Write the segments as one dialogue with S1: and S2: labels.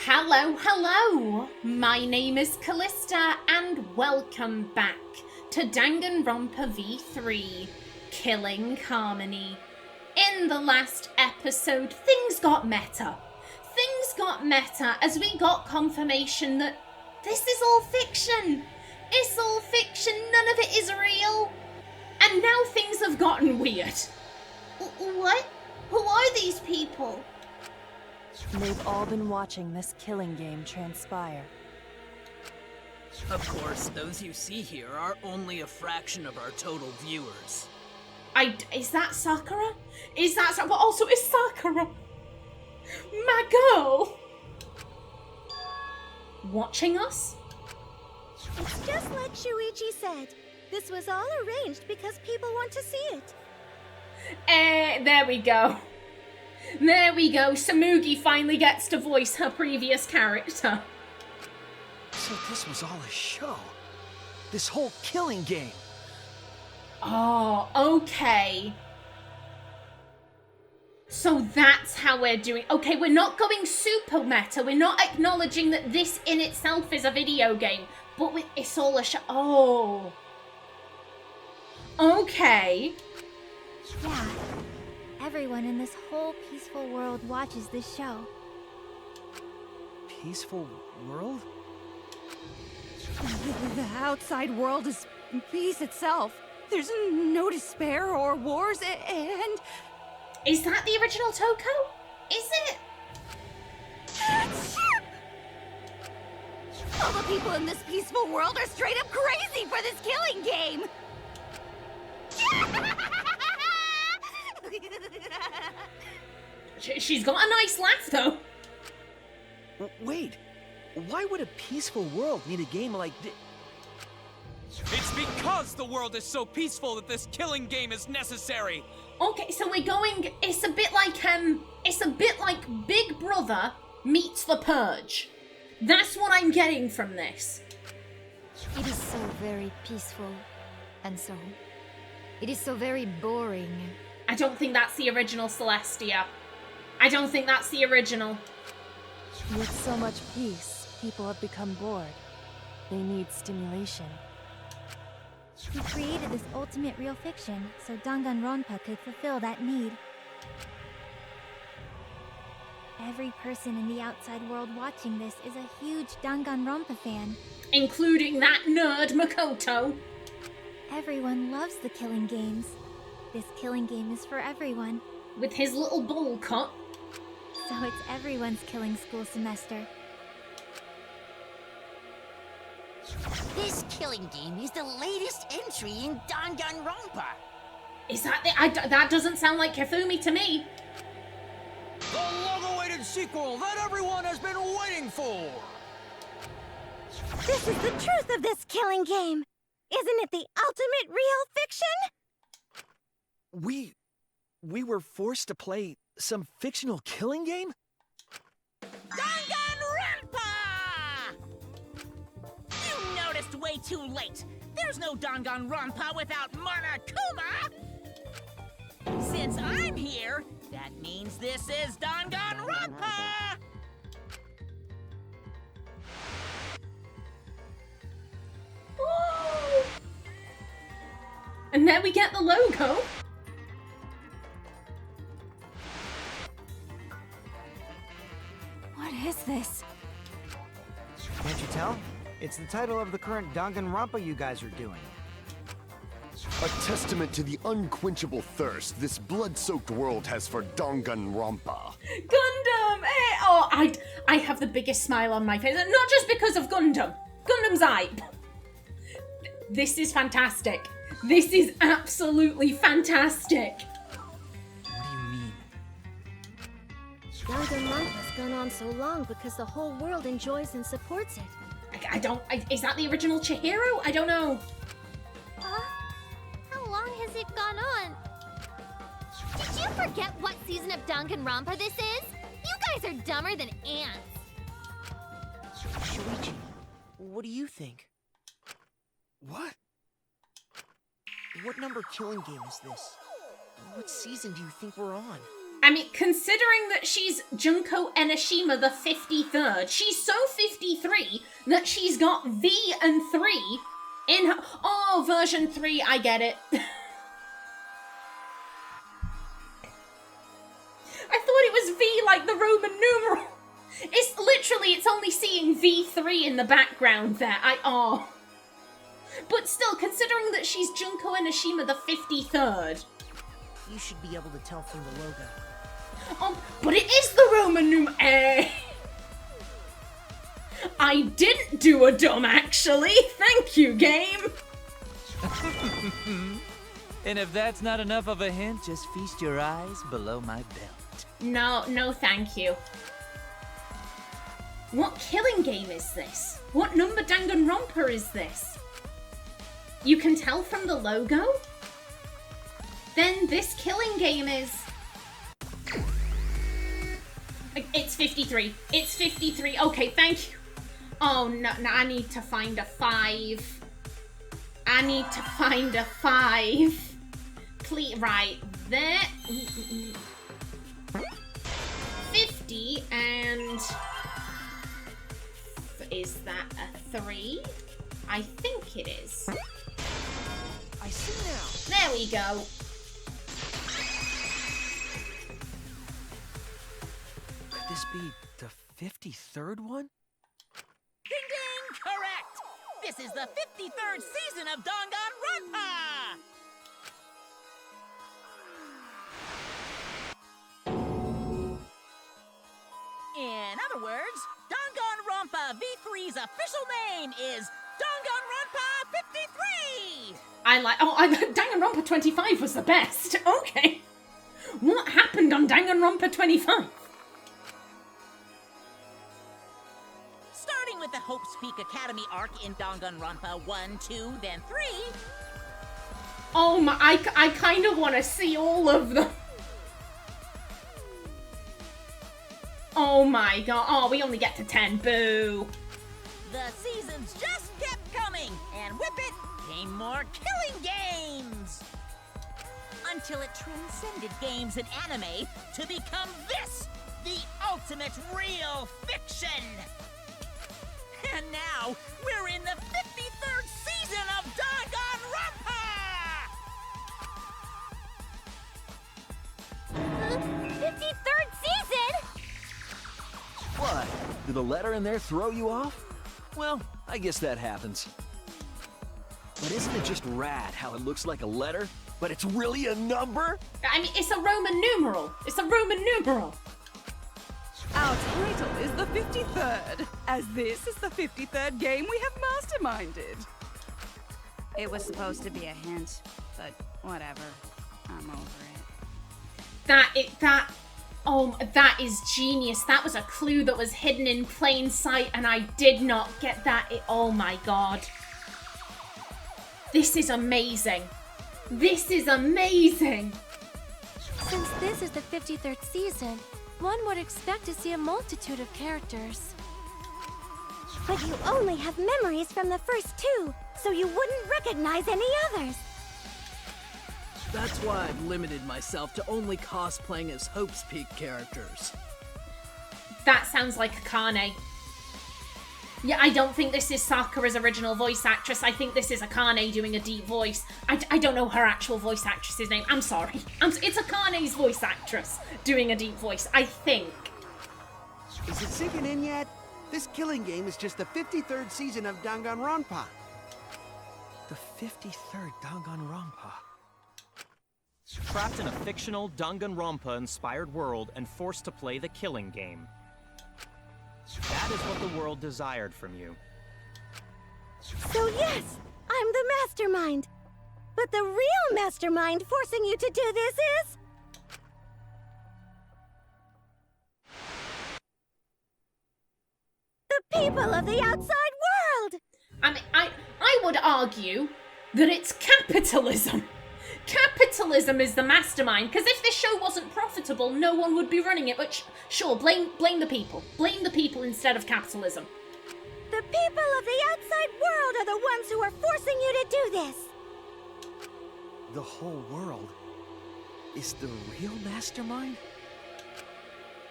S1: Hello, hello! My name is Callista and welcome back to Danganronpa V3, Killing Harmony. In the last episode, things got meta. Things got meta as we got confirmation that this is all fiction. It's all fiction, none of it is real. And now things have gotten weird. What? Who are these people?
S2: They've all been watching this killing game transpire.
S3: Of course, those you see here are only a fraction of our total viewers.
S1: Is that Sakura? But also, is Sakura my girl watching us?
S4: It's just like Shuichi said. This was all arranged because people want to see it.
S1: There we go. There we go. Samugi finally gets to voice her previous character.
S5: So this was all a show. This whole killing game.
S1: Oh, okay. So that's how we're doing. Okay, we're not going super meta. We're not acknowledging that this in itself is a video game. But it's all a show. Oh. Okay.
S4: Yeah. Everyone in this whole peaceful world watches this show.
S5: Peaceful world?
S2: The outside world is peace itself. There's no despair or wars, and...
S1: Is that the original Toko? Is it?
S4: All the people in this peaceful world are straight up crazy for this killing game!
S1: She's got a nice laugh, though.
S5: Wait, why would a peaceful world need a game like this?
S6: It's because the world is so peaceful that this killing game is necessary.
S1: Okay, so we're going. It's a bit like Big Brother meets The Purge. That's what I'm getting from this.
S4: It is so very peaceful. And so, it is so very boring.
S1: I don't think that's the original Celestia. I don't think that's the original.
S2: With so much peace, people have become bored. They need stimulation.
S4: We created this ultimate real fiction so Danganronpa could fulfill that need. Every person in the outside world watching this is a huge Danganronpa fan.
S1: Including that nerd Makoto.
S4: Everyone loves the killing games. This killing game is for everyone.
S1: With his little bowl cut.
S4: So it's everyone's killing school semester.
S7: This killing game is the latest entry in Danganronpa.
S1: Is that that doesn't sound like Kifumi to me.
S6: The long-awaited sequel that everyone has been waiting for.
S4: This is the truth of this killing game. Isn't it the ultimate real fiction?
S5: We were forced to play some fictional killing game?
S7: Danganronpa! You noticed way too late. There's no Danganronpa without Monokuma! Since I'm here, that means this is Danganronpa!
S1: And then we get the logo.
S4: What is this?
S8: Can't you tell? It's the title of the current Danganronpa you guys are doing.
S9: A testament to the unquenchable thirst this blood-soaked world has for Danganronpa.
S1: Gundam! Oh, I have the biggest smile on my face. And not just because of Gundam. Gundam's hype. This is fantastic. This is absolutely fantastic.
S5: What do you mean?
S4: Danganronpa's gone on so long because the whole world enjoys and supports it.
S1: Is that the original Chihiro? I don't know.
S4: How long has it gone on? Did you forget what season of Danganronpa this is? You guys are dumber than ants.
S5: Shuichi, what do you think? What? What number killing game is this? What season do you think we're on?
S1: I mean, considering that she's Junko Enoshima the 53rd, she's so 53 that she's got V and 3 in her... Oh, version 3, I get it. I thought it was V like the Roman numeral. It's literally, it's only seeing V3 in the background there. But still, considering that she's Junko Enoshima the 53rd.
S7: You should be able to tell from the logo.
S1: But it is the Roman numeral. I didn't do a dumb, actually. Thank you, game.
S10: And if that's not enough of a hint, just feast your eyes below my belt.
S1: No, thank you. What killing game is this? What number Danganronpa is this? You can tell from the logo? Then this killing game is... It's 53. It's 53. Okay, thank you. Oh, no, I need to find a 5. I need to find a 5. Please, right, there. 50 and... Is that a 3? I think it is.
S5: I see now.
S1: There we go.
S5: Could this be the 53rd one?
S7: Ding ding! Correct! This is the 53rd season of Danganronpa! In other words, Danganronpa V3's official name is Danganronpa 53!
S1: Danganronpa 25 was the best. Okay. What happened on Danganronpa 25?
S7: Starting with the Hope's Peak Academy arc in Danganronpa 1, 2, then 3.
S1: Oh my, I kind of want to see all of them. Oh my god. Oh, we only get to 10. Boo.
S7: The seasons just kept coming, and with it came more killing games! Until it transcended games and anime to become this, the ultimate real fiction! And now, we're in the 53rd season of Danganronpa!
S4: 53rd season?
S5: What? Did the letter in there throw you off? Well, I guess that happens. But isn't it just rad how it looks like a letter, but it's really a number?
S1: I mean, it's a Roman numeral. It's a Roman numeral.
S2: Our title is the 53rd, as this is the 53rd game we have masterminded. It was supposed to be a hint, but whatever. I'm over it.
S1: That is genius. That was a clue that was hidden in plain sight, and I did not get that. Oh my god. This is amazing. This is amazing.
S4: Since this is the 53rd season, one would expect to see a multitude of characters. But you only have memories from the first 2, so you wouldn't recognize any others.
S3: That's why I've limited myself to only cosplaying as Hope's Peak characters.
S1: That sounds like Akane. Yeah, I don't think this is Sakura's original voice actress. I think this is Akane doing a deep voice. I don't know her actual voice actress's name. I'm sorry. It's Akane's voice actress doing a deep voice, I think.
S11: Is it sinking in yet? This killing game is just the 53rd season of Danganronpa.
S5: The 53rd Danganronpa.
S6: Trapped in a fictional Danganronpa-inspired world and forced to play the killing game. That is what the world desired from you.
S4: So yes, I'm the mastermind. But the real mastermind forcing you to do this is... the people of the outside world!
S1: I mean, I would argue that it's capitalism. Capitalism is the mastermind, because if this show wasn't profitable, no one would be running it. But sure, blame the people. Blame the people instead of capitalism.
S4: The people of the outside world are the ones who are forcing you to do this.
S5: The whole world is the real mastermind?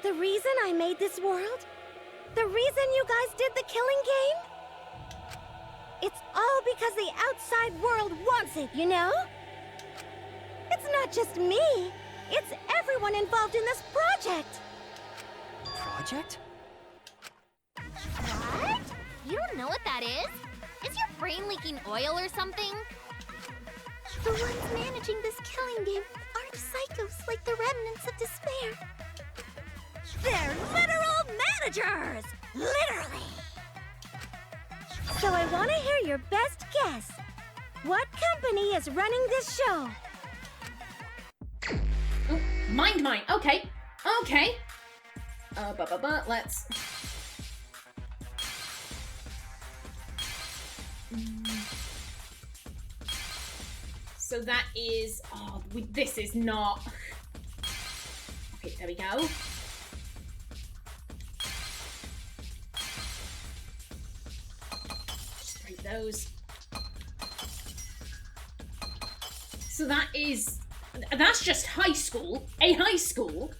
S4: The reason I made this world? The reason you guys did the killing game? It's all because the outside world wants it, you know? It's not just me. It's everyone involved in this project.
S8: Project?
S12: What? You don't know what that is? Is your brain leaking oil or something?
S4: The ones managing this killing game aren't psychos like the remnants of despair. They're literal managers! Literally! So I want to hear your best guess. What company is running this show?
S1: Oh, mind mine. Okay. Okay. Let's... So that is... Oh, this is not... Okay, there we go. Just break those. So that is... That's just high school. A high school.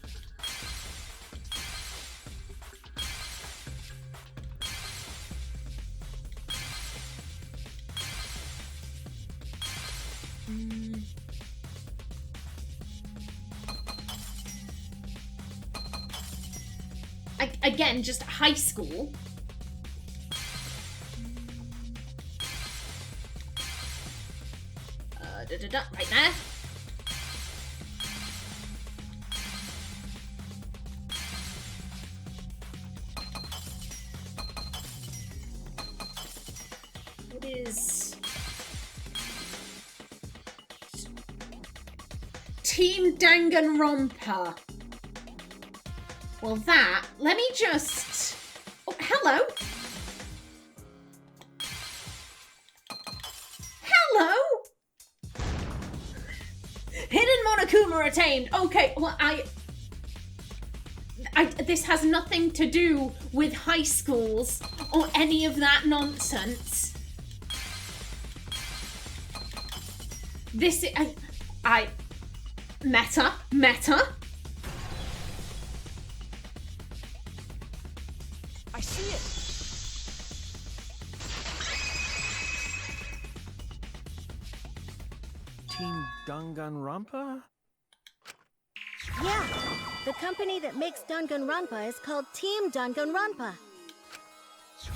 S1: Again, just high school. Right there. It is... Team Danganronpa. Well, that... Let me just... Oh, hello. Hello. Hidden Monokuma attained. Okay, well, this has nothing to do with high schools or any of that nonsense. This is... Meta.
S8: I see it!
S6: Team Danganronpa?
S4: Yeah, the company that makes Danganronpa is called Team Danganronpa.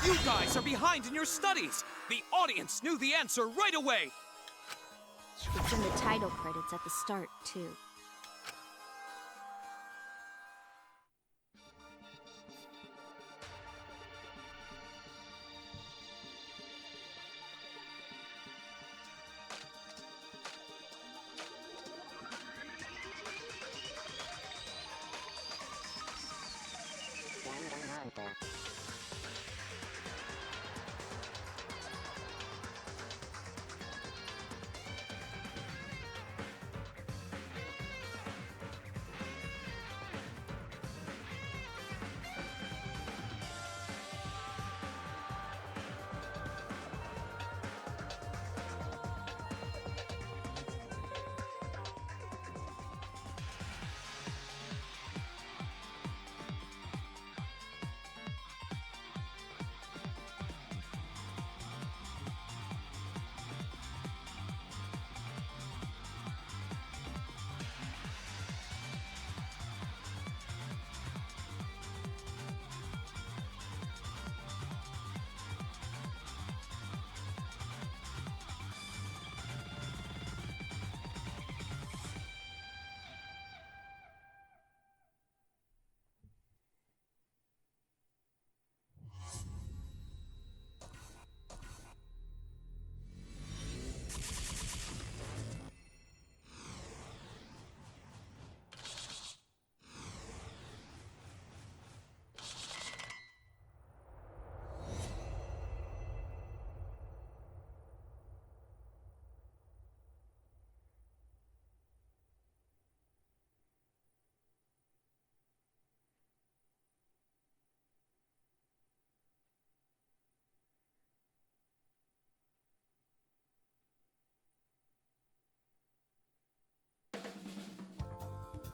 S13: You guys are behind in your studies! The audience knew the answer right away!
S4: It's in the title credits at the start, too.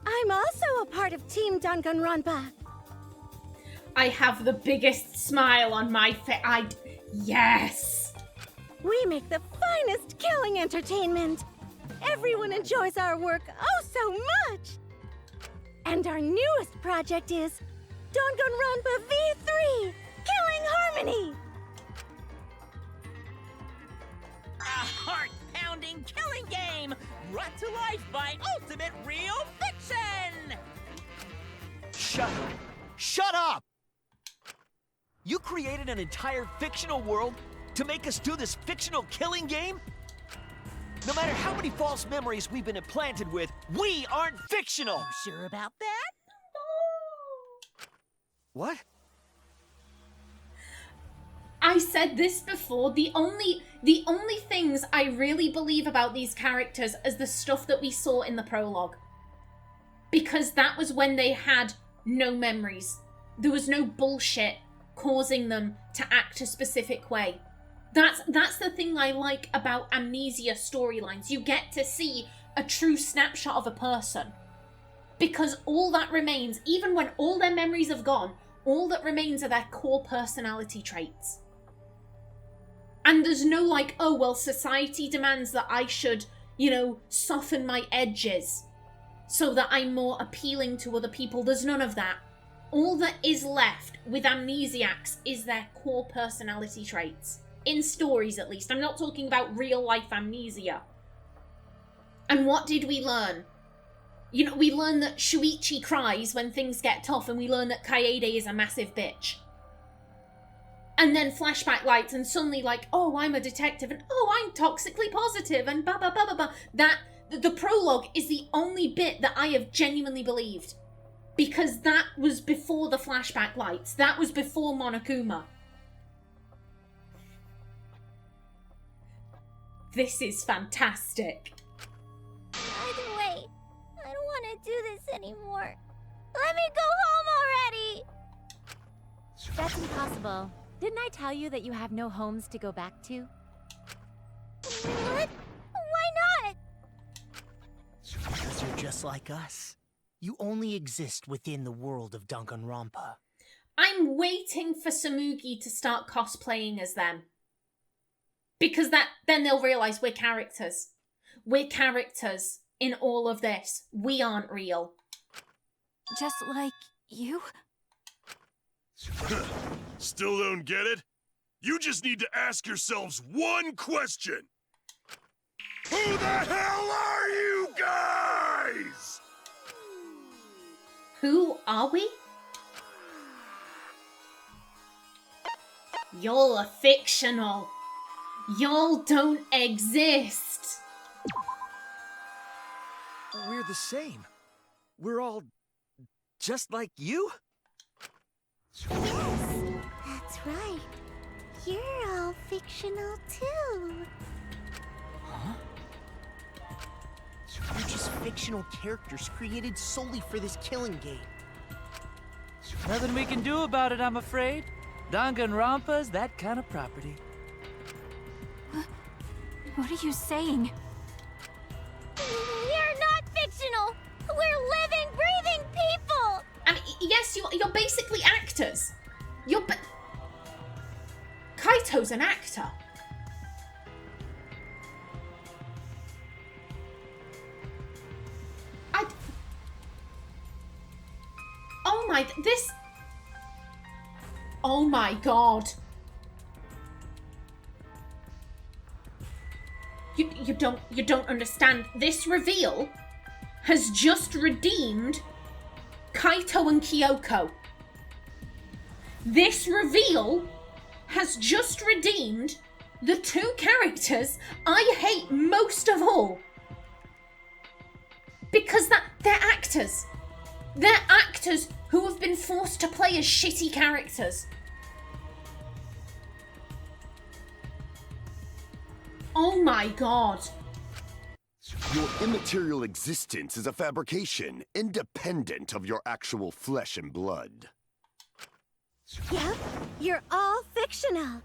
S4: I'm also a part of Team Danganronpa.
S1: I have the biggest smile on my face. Yes!
S4: We make the finest killing entertainment. Everyone enjoys our work oh so much. And our newest project is Danganronpa V3, Killing Harmony.
S7: A heart-pounding killing game brought to life by Ultimate Real Fiction!
S5: Shut up! Shut up! You created an entire fictional world to make us do this fictional killing game? No matter how many false memories we've been implanted with, we aren't fictional!
S7: Sure about that?
S5: What?
S1: I said this before, the only things I really believe about these characters is the stuff that we saw in the prologue. Because that was when they had no memories. There was no bullshit causing them to act a specific way. That's the thing I like about amnesia storylines. You get to see a true snapshot of a person. Because all that remains, even when all their memories have gone, all that remains are their core personality traits. And there's no like, oh, well, society demands that I should, soften my edges so that I'm more appealing to other people. There's none of that. All that is left with amnesiacs is their core personality traits. In stories, at least. I'm not talking about real-life amnesia. And what did we learn? We learn that Shuichi cries when things get tough, and we learn that Kaede is a massive bitch. And then flashback lights, and suddenly like, oh, I'm a detective, and oh, I'm toxically positive, and ba ba ba ba ba. The prologue is the only bit that I have genuinely believed. Because that was before the flashback lights. That was before Monokuma. This is fantastic.
S4: Either way, I don't want to do this anymore. Let me go home already!
S14: That's impossible. Didn't I tell you that you have no homes to go back to?
S4: What? Why not?
S15: Because you're just like us. You only exist within the world of Danganronpa.
S1: I'm waiting for Samugi to start cosplaying as them. Because then they'll realise we're characters. We're characters in all of this. We aren't real.
S14: Just like you?
S9: Still don't get it? You just need to ask yourselves one question. Who the hell are you guys?
S1: Who are we? You're a fictional. Y'all don't exist.
S5: We're the same. We're all just like you?
S4: Yes, that's right. You're all fictional too.
S15: Huh? We're just fictional characters created solely for this killing game.
S10: Nothing we can do about it, I'm afraid. Danganronpa's that kind of property.
S14: What are you saying?
S4: We're not fictional! We're living, breathing people!
S1: I mean, yes, you're basically actors. Kaito's an actor. Oh my god. You don't understand. This reveal has just redeemed Kaito and Kyoko. This reveal has just redeemed the two characters I hate most of all. Because they're actors. They're actors who have been forced to play as shitty characters. Oh my god.
S9: Your immaterial existence is a fabrication, independent of your actual flesh and blood.
S4: Yep, you're all fictional.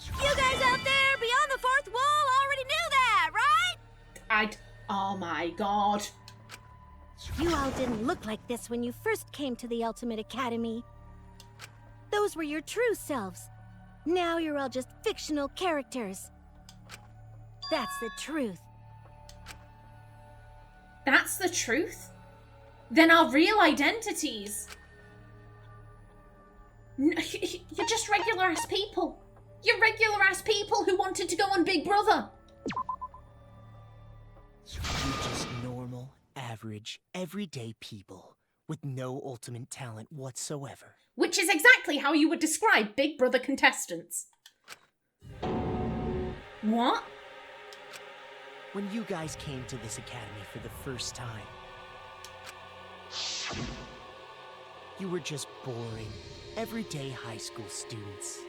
S4: You guys out there beyond the fourth wall already knew that, right?
S1: Oh my god.
S4: You all didn't look like this when you first came to the Ultimate Academy. Those were your true selves. Now you're all just fictional characters. That's the truth.
S1: That's the truth? Then our real identities. You're just regular ass people. You're regular ass people who wanted to go on Big Brother.
S15: You're just normal, average, everyday people with no ultimate talent whatsoever.
S1: Which is exactly how you would describe Big Brother contestants. What?
S15: When you guys came to this academy for the first time, you were just boring, everyday high school students.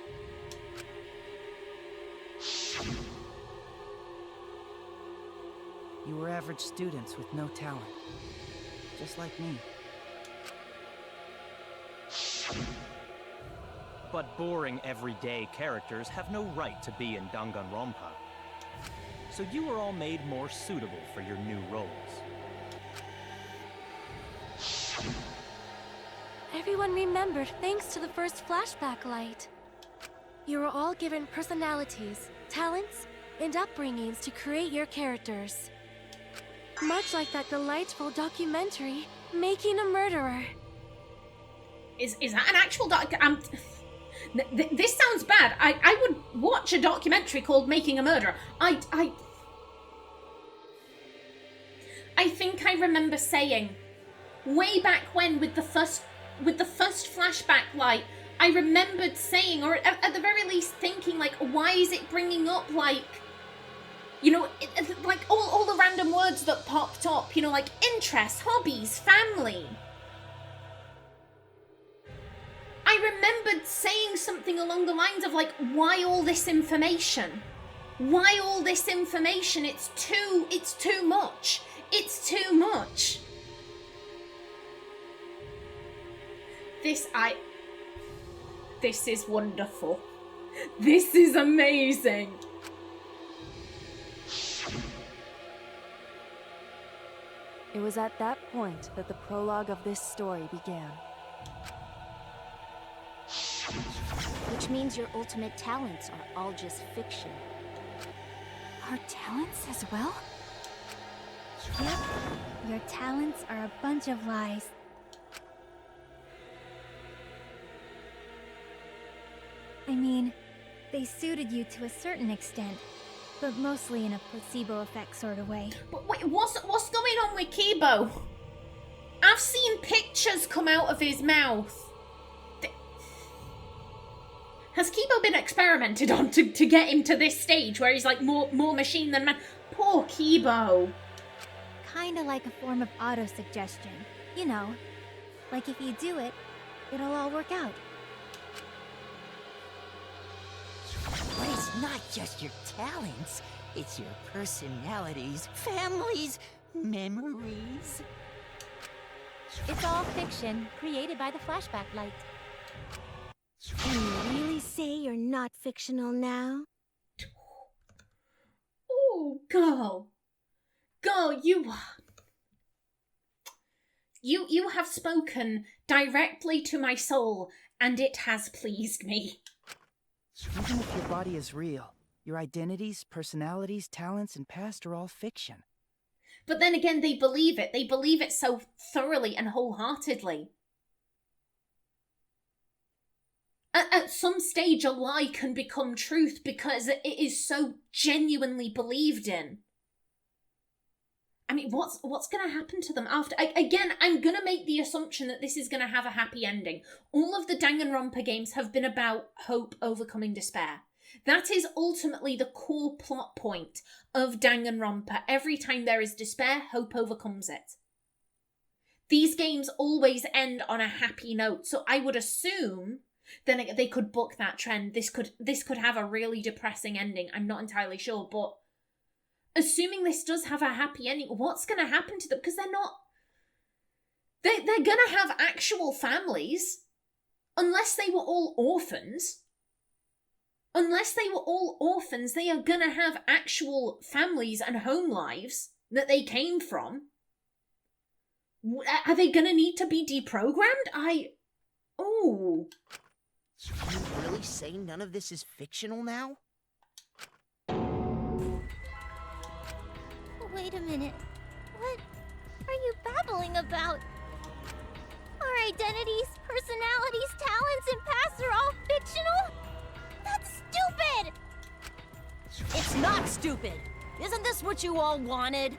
S2: You were average students with no talent. Just like me.
S6: But boring everyday characters have no right to be in Danganronpa. So you were all made more suitable for your new roles.
S4: Everyone remembered thanks to the first flashback light. You were all given personalities, talents, and upbringings to create your characters. Much like that delightful documentary, Making a Murderer.
S1: Is that an actual this sounds bad. I would watch a documentary called Making a Murderer. I think I remember saying, way back when with the first flashback light, I remembered saying, or at the very least thinking, like, why is it bringing up, like, you know, like all the random words that popped up, you know, like interests, hobbies, family. I remembered saying something along the lines of, like, why all this information? Why all this information? It's too much. It's too much. This is wonderful. This is amazing.
S14: It was at that point that the prologue of this story began.
S12: Which means your ultimate talents are all just fiction.
S4: Our talents as well? Yep. Your talents are a bunch of lies. I mean, they suited you to a certain extent, but mostly in a placebo effect sort of way.
S1: But wait, what's going on with Kibo? I've seen pictures come out of his mouth. Has Kibo been experimented on to get him to this stage where he's like more machine than man? Poor Kibo.
S4: Kinda like a form of auto-suggestion. You know, like if you do it, it'll all work out.
S16: But it's not just your talents, it's your personalities, families, memories.
S14: It's all fiction, created by the flashback light.
S4: Can you really say you're not fictional now?
S1: Oh, girl. Girl, you have spoken directly to my soul, and it has pleased me.
S2: Even if your body is real, your identities, personalities, talents, and past are all fiction.
S1: But then again, they believe it. They believe it so thoroughly and wholeheartedly. At some stage, a lie can become truth because it is so genuinely believed in. I mean, what's going to happen to them after? Again, I'm going to make the assumption that this is going to have a happy ending. All of the Danganronpa games have been about hope overcoming despair. That is ultimately the core plot point of Danganronpa. Every time there is despair, hope overcomes it. These games always end on a happy note, so I would assume then they could buck that trend. This could have a really depressing ending. I'm not entirely sure, but assuming this does have a happy ending, what's going to happen to them? Because they're going to have actual families, unless they were all orphans. Unless they were all orphans, they are going to have actual families and home lives that they came from. Are they going to need to be deprogrammed?
S16: really say none of this is fictional now?
S4: Wait a minute. What are you babbling about? Our identities, personalities, talents, and pasts are all fictional? That's stupid!
S17: It's not stupid! Isn't this what you all wanted?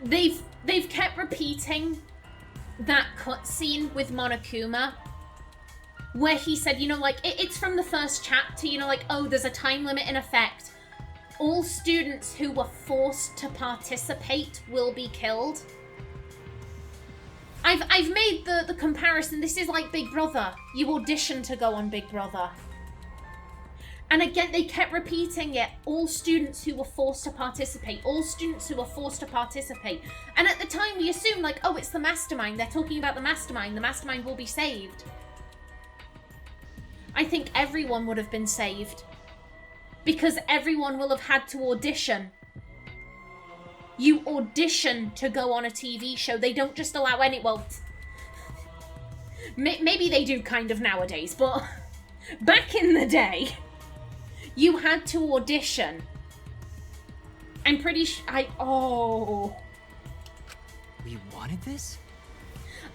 S1: They've kept repeating that cutscene with Monokuma where he said, you know, like, it's from the first chapter, you know, like, oh, there's a time limit in effect. All students who were forced to participate will be killed. I've made the comparison. This is like Big Brother. You audition to go on Big Brother. And again, they kept repeating it. All students who were forced to participate. All students who were forced to participate. And at the time, we assumed, like, oh, it's the mastermind. They're talking about the mastermind. The mastermind will be saved. I think everyone would have been saved. Because everyone will have had to audition. You audition to go on a TV show. They don't just allow any... Well, maybe they do kind of nowadays, but back in the day, you had to audition. I'm pretty sure...
S8: We wanted this?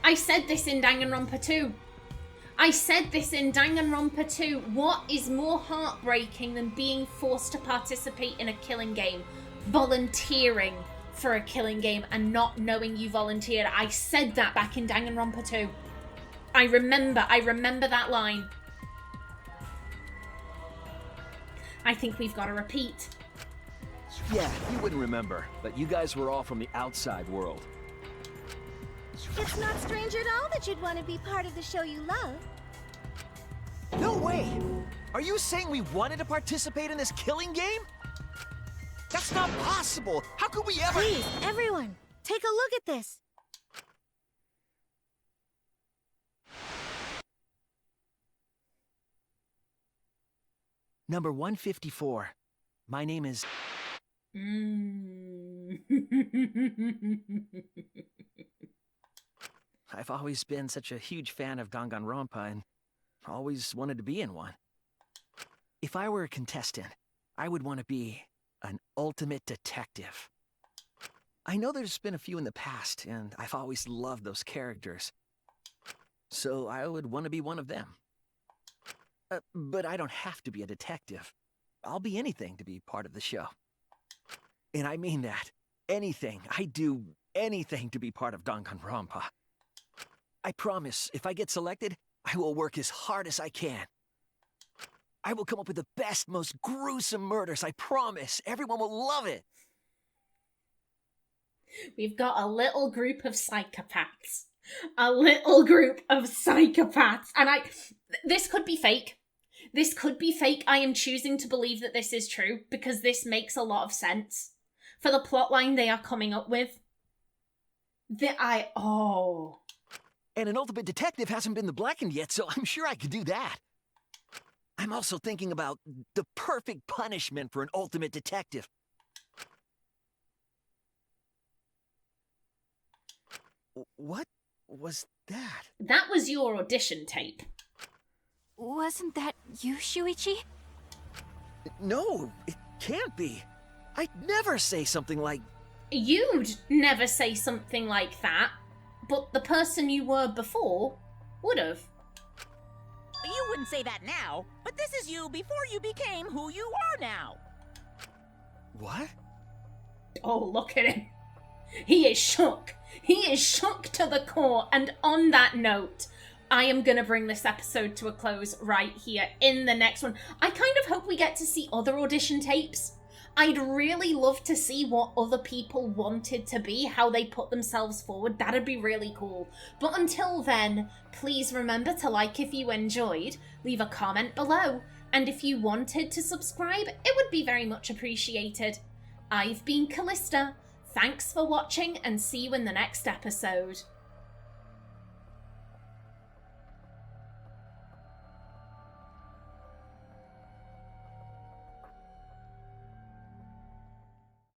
S1: I said this in Danganronpa 2. I said this in Danganronpa 2. What is more heartbreaking than being forced to participate in a killing game? Volunteering for a killing game and not knowing you volunteered. I said that back in Danganronpa 2. I remember that line. I think we've got to repeat.
S5: Yeah, you wouldn't remember, but you guys were all from the outside world.
S4: It's not strange at all that you'd want to be part of the show you love.
S5: No way! Are you saying we wanted to participate in this killing game? That's not possible! How could we ever—
S4: Please, everyone, take a look at this.
S5: Number 154. My name is... I've always been such a huge fan of Danganronpa and always wanted to be in one. If I were a contestant, I would want to be an ultimate detective. I know there's been a few in the past, and I've always loved those characters. So I would want to be one of them. But I don't have to be a detective. I'll be anything to be part of the show. And I mean that. Anything. I'd do anything to be part of Danganronpa. I promise, if I get selected, I will work as hard as I can. I will come up with the best, most gruesome murders, I promise. Everyone will love it.
S1: We've got a little group of psychopaths. A little group of psychopaths. And this could be fake. This could be fake. I am choosing to believe that this is true because this makes a lot of sense for the plotline they are coming up with.
S5: And an ultimate detective hasn't been the Blackened yet, so I'm sure I could do that. I'm also thinking about the perfect punishment for an ultimate detective. What was that?
S1: That was your audition tape.
S4: Wasn't that you, Shuichi?
S5: No, it can't be. I'd never say something like...
S1: You'd never say something like that, but the person you were before would have.
S7: You wouldn't say that now, but this is you before you became who you are now.
S5: What?
S1: Oh, look at him. He is shook. He is shook to the core. And on that note, I am going to bring this episode to a close right here in the next one. I kind of hope we get to see other audition tapes. I'd really love to see what other people wanted to be, how they put themselves forward. That'd be really cool. But until then, please remember to like if you enjoyed, leave a comment below, and if you wanted to subscribe, it would be very much appreciated. I've been Kallista. Thanks for watching, and see you in the next episode.